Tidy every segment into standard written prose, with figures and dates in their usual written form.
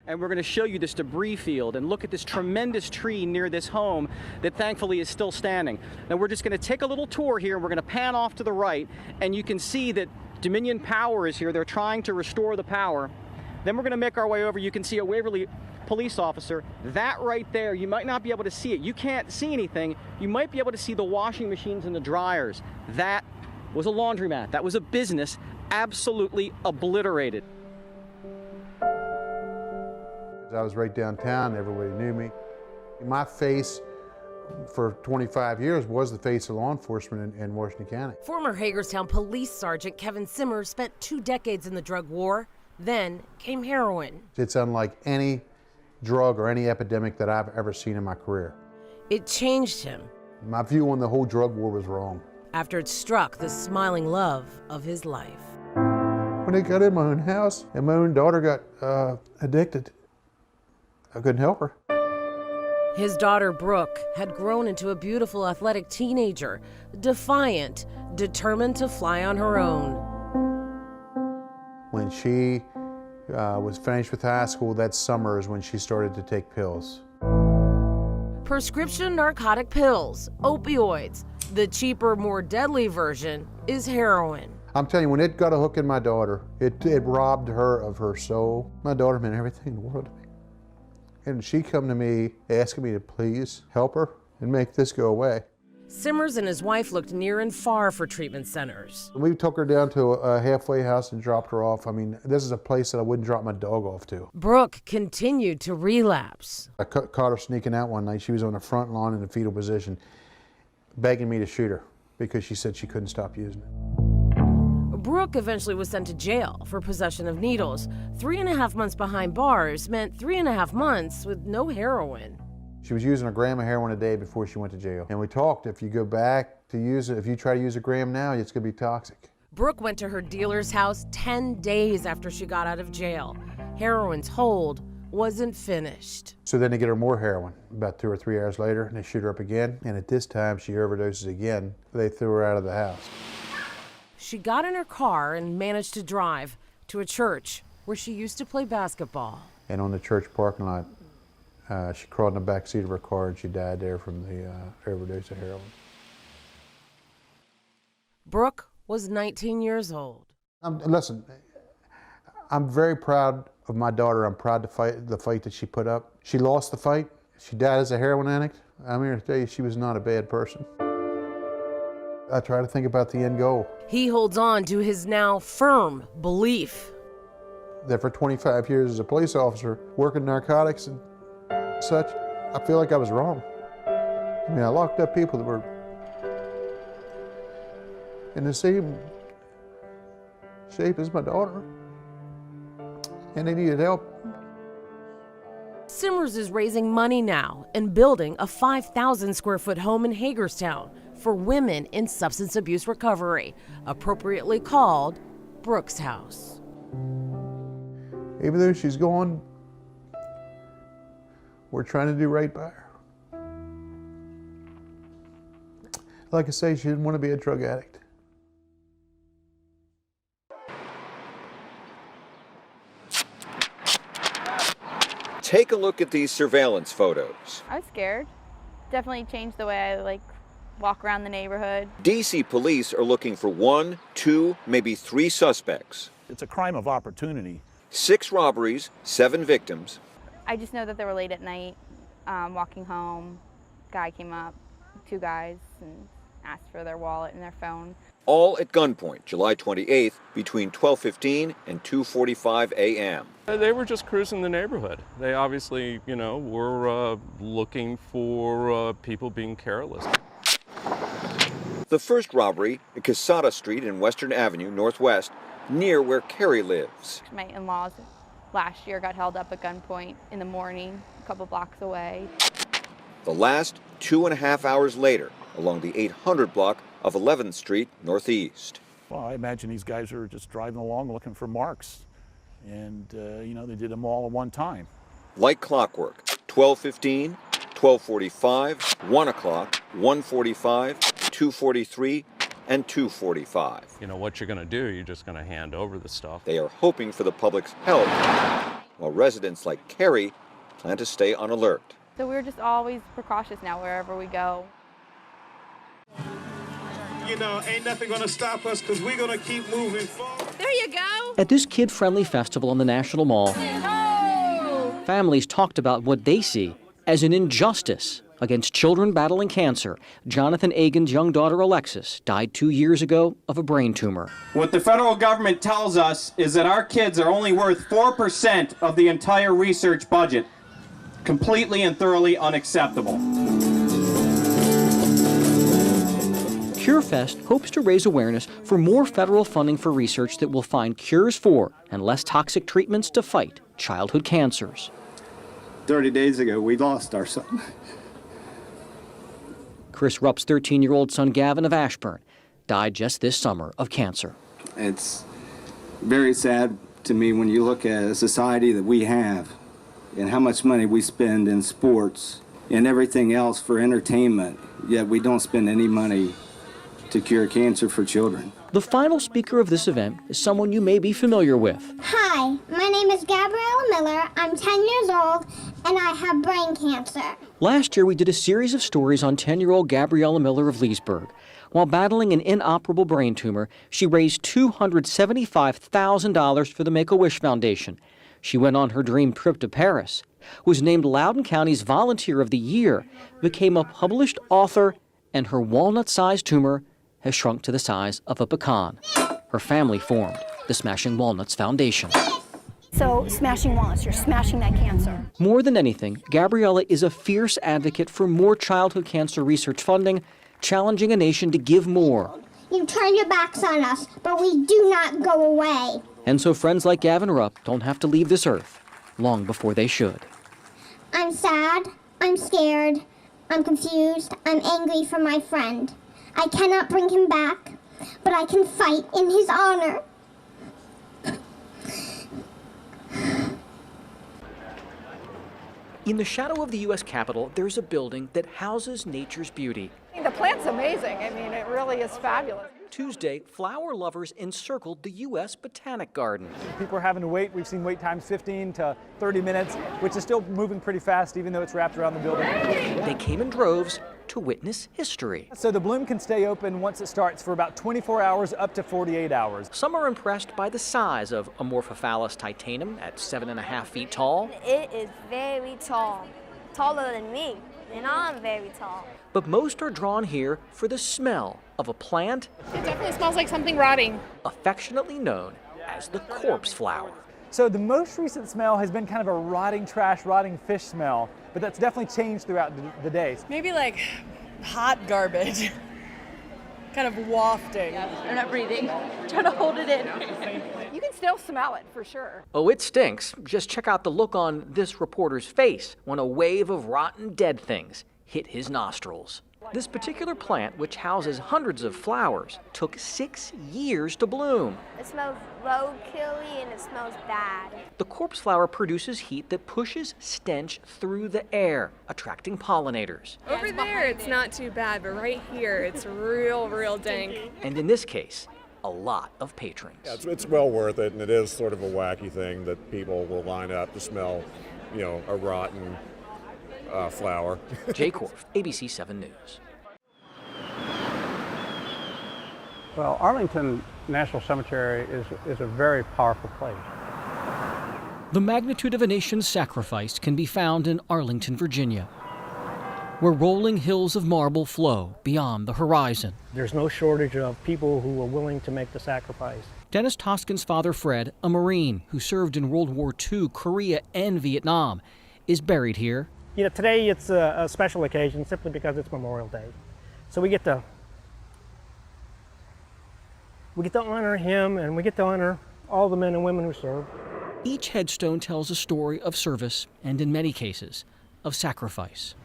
And we're going to show you this debris field and look at this tremendous tree near this home that thankfully is still standing. Now we're just going to take a little tour here, and we're going to pan off to the right, and you can see that Dominion Power is here. They're trying to restore the power. Then we're going to make our way over. You can see a Waverly police officer. That right there, you might not be able to see it. You can't see anything. You might be able to see the washing machines and the dryers. That was a laundromat. That was a business absolutely obliterated. I was right downtown, everybody knew me. My face for 25 years was the face of law enforcement in Washington County. Former Hagerstown Police Sergeant Kevin Simmers spent 2 decades in the drug war. Then came heroin. It's unlike any drug or any epidemic that I've ever seen in my career. It changed him. My view on the whole drug war was wrong. After it struck the smiling love of his life. When I got in my own house and my own daughter got addicted, I couldn't help her. His daughter, Brooke, had grown into a beautiful athletic teenager, defiant, determined to fly on her own. When she was finished with high school, that summer is when she started to take pills. Prescription narcotic pills, opioids. The cheaper, more deadly version is heroin. I'm telling you, when it got a hook in my daughter, it robbed her of her soul. My daughter meant everything in the world to me. And she come to me asking me to please help her and make this go away. Simmers and his wife looked near and far for treatment centers. We took her down to a halfway house and dropped her off. I mean, this is a place that I wouldn't drop my dog off to. Brooke continued to relapse. I caught her sneaking out one night. She was on the front lawn in a fetal position, begging me to shoot her because she said she couldn't stop using it. Brooke eventually was sent to jail for possession of needles. 3.5 months behind bars meant 3.5 months with no heroin. She was using a gram of heroin a day before she went to jail. And we talked, if you go back to use it, if you try to use a gram now, it's going to be toxic. Brooke went to her dealer's house 10 days after she got out of jail. Heroin's hold wasn't finished. So then they get her more heroin. About 2 or 3 hours later, and they shoot her up again. And at this time, she overdoses again. They threw her out of the house. She got in her car and managed to drive to a church where she used to play basketball. And on the church parking lot, she crawled in the back seat of her car and she died there from the overdose of heroin. Brooke was 19 years old. Listen, I'm very proud of my daughter. I'm proud to fight the fight that she put up. She lost the fight. She died as a heroin addict. I'm here to tell you she was not a bad person. I try to think about the end goal. He holds on to his now firm belief that for 25 years as a police officer, working narcotics and such, I feel like I was wrong. I mean, I locked up people that were in the same shape as my daughter, and they needed help. Simmers is raising money now and building a 5,000 square foot home in Hagerstown for women in substance abuse recovery, appropriately called Brooke's House. Even though she's gone, we're trying to do right by her. Like I say, she didn't want to be a drug addict. Take a look at these surveillance photos. I was scared. Definitely changed the way I walk around the neighborhood. DC police are looking for 1, 2, maybe 3 suspects. It's a crime of opportunity. 6 robberies, 7 victims. I just know that they were late at night, walking home. Guy came up, 2 guys, and asked for their wallet and their phone. All at gunpoint, July 28th, between 12:15 and 2:45 a.m. They were just cruising the neighborhood. They obviously, were looking for people being careless. The first robbery at Casada Street and Western Avenue Northwest, near where Carrie lives. My in-laws last year got held up at gunpoint in the morning, a couple blocks away. The last 2.5 hours later, along the 800 block of 11th Street Northeast. Well, I imagine these guys are just driving along looking for marks. And, they did them all at one time. Like clockwork, 12:15, 12:45, 1 o'clock, 1:45, 2:43, and 2:45. What you're going to do, you're just going to hand over the stuff. They are hoping for the public's help while residents like Carrie plan to stay on alert. So we're just always precautious now wherever we go. You know, ain't nothing gonna stop us because we're gonna keep moving forward. There you go. At this kid-friendly festival on the National Mall, families talked about what they see as an injustice against children battling cancer. Jonathan Agan's young daughter Alexis died 2 years ago of a brain tumor. What the federal government tells us is that our kids are only worth 4% of the entire research budget. Completely and thoroughly unacceptable. CureFest hopes to raise awareness for more federal funding for research that will find cures for and less toxic treatments to fight childhood cancers. 30 days ago, we lost our son. Chris Rupp's 13-year-old son Gavin of Ashburn died just this summer of cancer. It's very sad to me when you look at a society that we have and how much money we spend in sports and everything else for entertainment, yet we don't spend any money to cure cancer for children. The final speaker of this event is someone you may be familiar with. Hi, my name is Gabriella Miller. I'm 10 years old and I have brain cancer. Last year we did a series of stories on 10-year-old Gabriella Miller of Leesburg. While battling an inoperable brain tumor, she raised $275,000 for the Make-A-Wish Foundation. She went on her dream trip to Paris, was named Loudoun County's Volunteer of the Year, became a published author, and her walnut-sized tumor has shrunk to the size of a pecan. Her family formed the Smashing Walnuts Foundation. So, smashing walnuts, you're smashing that cancer. More than anything, Gabriella is a fierce advocate for more childhood cancer research funding, challenging a nation to give more. You turn your backs on us, but we do not go away. And so friends like Gavin Rupp don't have to leave this earth long before they should. I'm sad, I'm scared, I'm confused, I'm angry for my friend. I cannot bring him back, but I can fight in his honor. In the shadow of the U.S. Capitol, there's a building that houses nature's beauty. The plant's amazing. I mean, it really is fabulous. Tuesday, flower lovers encircled the U.S. Botanic Garden. People are having to wait. We've seen wait times 15 to 30 minutes, which is still moving pretty fast, even though it's wrapped around the building. They came in droves to witness history. So the bloom can stay open once it starts for about 24 hours up to 48 hours. Some are impressed by the size of Amorphophallus titanum at 7.5 feet tall. It is very tall, taller than me, and I'm very tall. But most are drawn here for the smell of a plant. It definitely smells like something rotting. Affectionately known as the corpse flower. So the most recent smell has been kind of a rotting trash, rotting fish smell, but that's definitely changed throughout the days. Maybe like hot garbage, kind of wafting. I'm not breathing, trying to hold it in. You can still smell it for sure. Oh, it stinks. Just check out the look on this reporter's face when a wave of rotten dead things hit his nostrils. This particular plant, which houses hundreds of flowers, took 6 years to bloom. It smells roadkill-y and it smells bad. The corpse flower produces heat that pushes stench through the air, attracting pollinators. Over there, it's not too bad, but right here, it's real dank. And in this case, a lot of patrons. Yeah, it's well worth it, and it is sort of a wacky thing that people will line up to smell, a rotten flower. Jay Korf, ABC 7 News. Well, Arlington National Cemetery is a very powerful place. The magnitude of a nation's sacrifice can be found in Arlington, Virginia, where rolling hills of marble flow beyond the horizon. There's no shortage of people who are willing to make the sacrifice. Dennis Toscan's father, Fred, a Marine who served in World War II, Korea, and Vietnam, is buried here. Today it's a special occasion simply because it's Memorial Day. So we get to honor him, and we get to honor all the men and women who served. Each headstone tells a story of service and, in many cases, of sacrifice.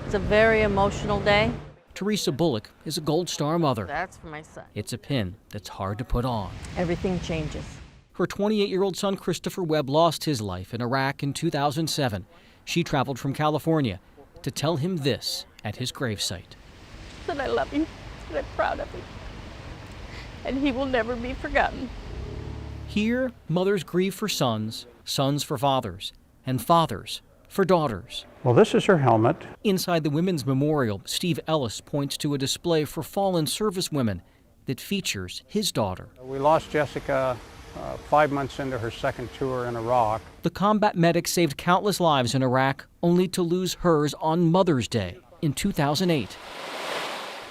It's a very emotional day. Teresa Bullock is a Gold Star mother. That's for my son. It's a pin that's hard to put on. Everything changes. Her 28-year-old son, Christopher Webb, lost his life in Iraq in 2007. She traveled from California to tell him this at his gravesite. That I love him, that I'm proud of him, and he will never be forgotten. Here, mothers grieve for sons sons for fathers, and fathers for daughters. Well, this is her helmet. Inside the Women's Memorial, Steve Ellis points to a display for fallen servicewomen that features his daughter. We lost Jessica 5 months into her second tour in Iraq. The combat medic saved countless lives in Iraq, only to lose hers on Mother's Day in 2008.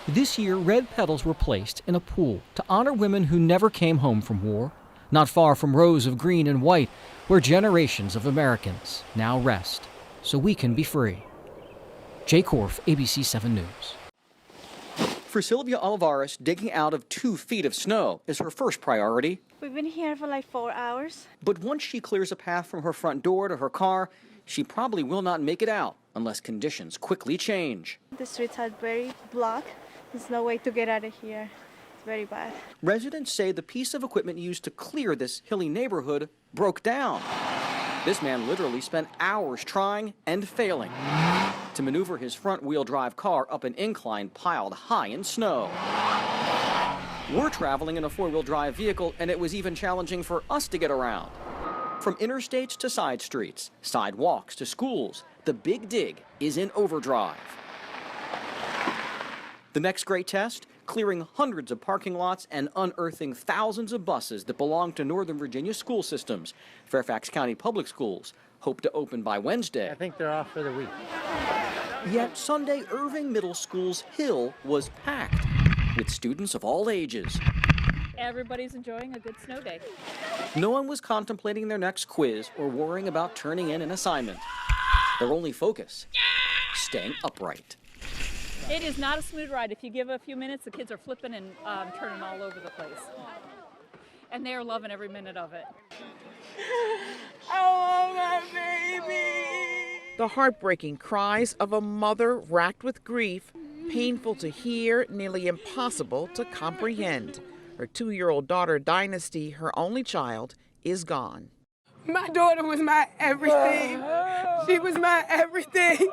This year, red petals were placed in a pool to honor women who never came home from war, not far from rows of green and white, where generations of Americans now rest, so we can be free. Jay Korf, ABC 7 News. For Sylvia Olivares, digging out of 2 feet of snow is her first priority. We've been here for like 4 hours. But once she clears a path from her front door to her car, she probably will not make it out unless conditions quickly change. The streets are very blocked. There's no way to get out of here. It's very bad. Residents say the piece of equipment used to clear this hilly neighborhood broke down. This man literally spent hours trying and failing to maneuver his front-wheel drive car up an incline piled high in snow. We're traveling in a 4-wheel drive vehicle, and it was even challenging for us to get around. From interstates to side streets, sidewalks to schools, the Big Dig is in overdrive. The next great test? Clearing hundreds of parking lots and unearthing thousands of buses that belong to Northern Virginia school systems. Fairfax County Public Schools hope to open by Wednesday. I think they're off for the week. Yet Sunday, Irving Middle School's hill was packed with students of all ages. Everybody's enjoying a good snow day. No one was contemplating their next quiz or worrying about turning in an assignment. Their only focus, staying upright. It is not a smooth ride. If you give a few minutes, the kids are flipping and turning all over the place. And they are loving every minute of it. I want my baby. The heartbreaking cries of a mother racked with grief, painful to hear, nearly impossible to comprehend. Her 2-year-old daughter, Dynasty, her only child, is gone. My daughter was my everything. She was my everything.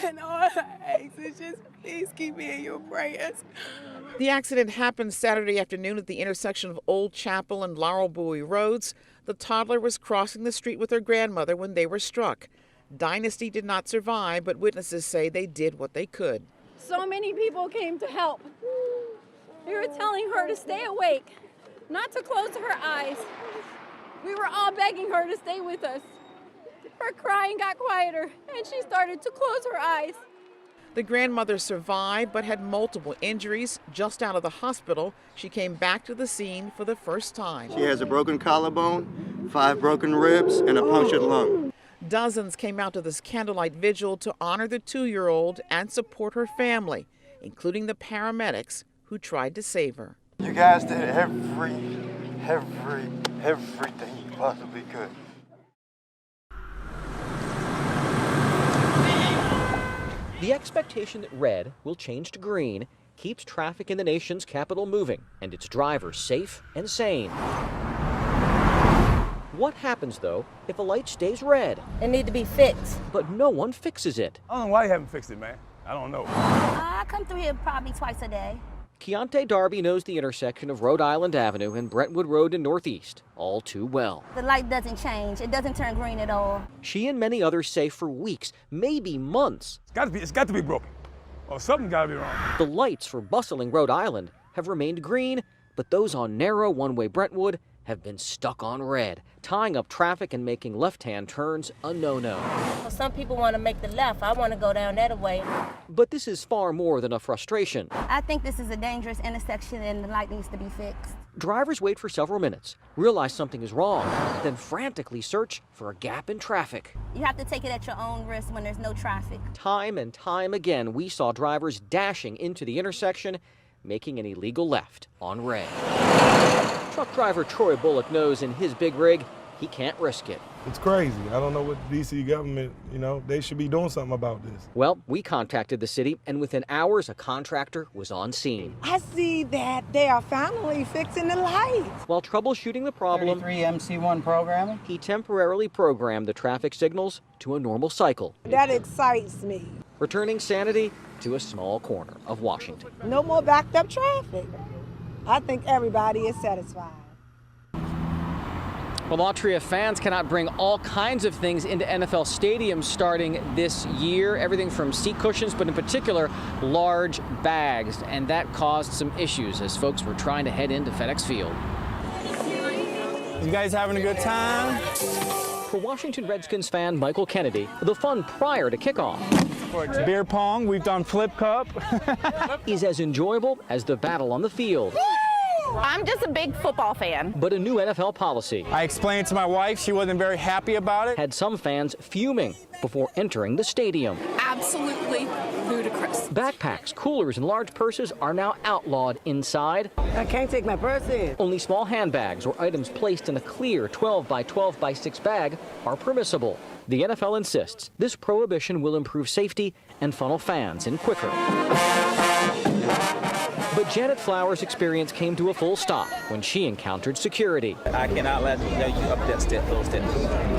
And all I ask is just please keep me in your prayers. The accident happened Saturday afternoon at the intersection of Old Chapel and Laurel Bowie Roads. The toddler was crossing the street with her grandmother when they were struck. Dynasty did not survive, but witnesses say they did what they could. So many people came to help. We were telling her to stay awake, not to close her eyes. We were all begging her to stay with us. Her crying got quieter, and she started to close her eyes. The grandmother survived but had multiple injuries. Just out of the hospital, she came back to the scene for the first time. She has a broken collarbone, 5 broken ribs, and a punctured lung. Dozens came out to this candlelight vigil to honor the 2-year-old and support her family, including the paramedics who tried to save her. You guys did everything you possibly could. The expectation that red will change to green keeps traffic in the nation's capital moving and its drivers safe and sane. What happens, though, if a light stays red? It needs to be fixed. But no one fixes it. I don't know why you haven't fixed it, man. I don't know. I come through here probably twice a day. Keontae Darby knows the intersection of Rhode Island Avenue and Brentwood Road in Northeast all too well. The light doesn't change. It doesn't turn green at all. She and many others say for weeks, maybe months. It's got to be broken. Or something got to be wrong. The lights for bustling Rhode Island have remained green, but those on narrow one-way Brentwood have been stuck on red, tying up traffic and making left-hand turns a no-no. Well, some people want to make the left. I want to go down that way. But this is far more than a frustration. I think this is a dangerous intersection and the light needs to be fixed. Drivers wait for several minutes, realize something is wrong, then frantically search for a gap in traffic. You have to take it at your own risk when there's no traffic. Time and time again, we saw drivers dashing into the intersection, making an illegal left on red. Truck driver Troy Bullock knows in his big rig, he can't risk it. It's crazy. I don't know what the DC government, they should be doing something about this. Well, we contacted the city, and within hours, a contractor was on scene. I see that they are finally fixing the lights. While troubleshooting the problem, 33 MC1 programming, he temporarily programmed the traffic signals to a normal cycle. That excites me. Returning sanity to a small corner of Washington. No more backed up traffic. I think everybody is satisfied. Well, Autria, fans cannot bring all kinds of things into NFL stadiums starting this year, everything from seat cushions, but in particular, large bags. And that caused some issues as folks were trying to head into FedEx Field. You guys having a good time? For Washington Redskins fan Michael Kennedy, the fun prior to kickoff Beer pong, we've done flip cup. is as enjoyable as the battle on the field. I'm just a big football fan. But a new NFL policy. I explained to my wife, she wasn't very happy about it. Had some fans fuming before entering the stadium. Absolutely ludicrous. Backpacks, coolers, and large purses are now outlawed inside. I can't take my purse in. Only small handbags or items placed in a clear 12 by 12 by 6 bag are permissible. The NFL insists this prohibition will improve safety and funnel fans in quicker. But Janet Flowers' experience came to a full stop when she encountered security. I cannot let you up that step, those steps.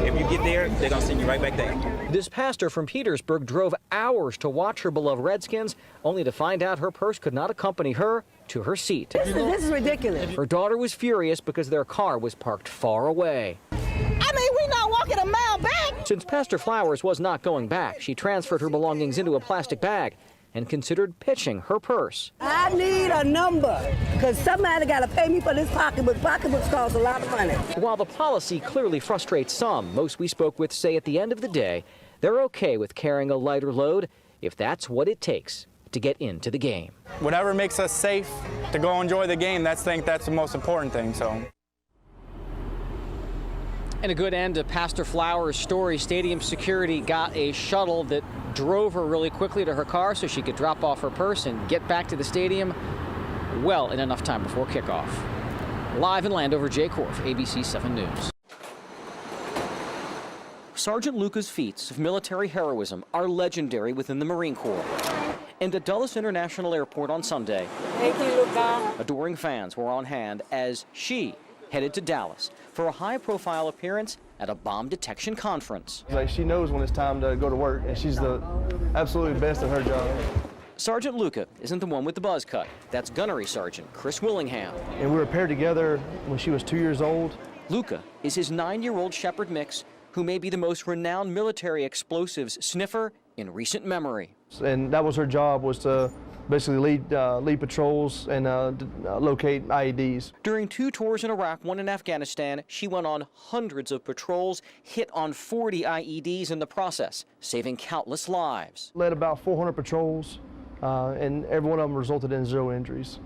If you get there, they're going to send you right back there. This pastor from Petersburg drove hours to watch her beloved Redskins, only to find out her purse could not accompany her to her seat. This is ridiculous. Her daughter was furious because their car was parked far away. I mean, we're not walking a mile back. Since Pastor Flowers was not going back, she transferred her belongings into a plastic bag and considered pitching her purse. I need a number, because somebody got to pay me for this pocketbook. Pocketbooks cost a lot of money. While the policy clearly frustrates some, most we spoke with say at the end of the day, they're okay with carrying a lighter load if that's what it takes to get into the game. Whatever makes us safe to go enjoy the game, I think that's the most important thing. So. And a good end to Pastor Flowers' story. Stadium security got a shuttle that drove her really quickly to her car so she could drop off her purse and get back to the stadium well in enough time before kickoff. Live in Landover, Jay Korf, ABC 7 News. Sergeant Luca's feats of military heroism are legendary within the Marine Corps. And at Dulles International Airport on Sunday, Thank you, Luca. adoring fans were on hand as she headed to Dallas for a high-profile appearance at a bomb detection conference. Like, she knows when it's time to go to work, and she's the absolutely best at her job. Sergeant Luca isn't the one with the buzz cut. That's Gunnery Sergeant Chris Willingham. And we were paired together when she was 2 years old. Luca is his 9-year-old Shepherd mix, who may be the most renowned military explosives sniffer in recent memory. And that was her job, was to basically lead patrols and locate IEDs. During 2 tours in Iraq, 1 in Afghanistan, she went on hundreds of patrols, hit on 40 IEDs in the process, saving countless lives. Led about 400 patrols, and every one of them resulted in 0 injuries.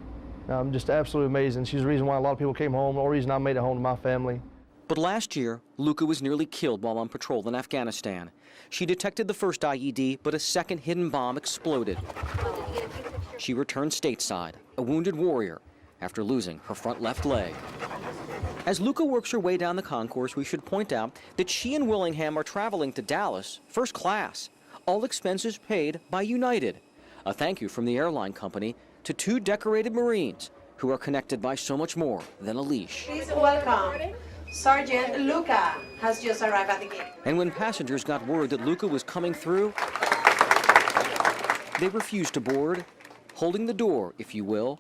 Just absolutely amazing. She's the reason why a lot of people came home, the only reason I made it home to my family. But last year, Luca was nearly killed while on patrol in Afghanistan. She detected the first IED, but a second hidden bomb exploded. She returned stateside, a wounded warrior, after losing her front left leg. As Luca works her way down the concourse, we should point out that she and Willingham are traveling to Dallas first class, all expenses paid by United. A thank you from the airline company to 2 decorated Marines who are connected by so much more than a leash. Please welcome Sergeant Luca has just arrived at the gate. And when passengers got word that Luca was coming through, they refused to board, holding the door, if you will,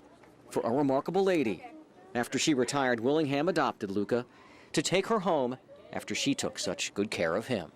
for a remarkable lady. After she retired, Willingham adopted Luca to take her home after she took such good care of him.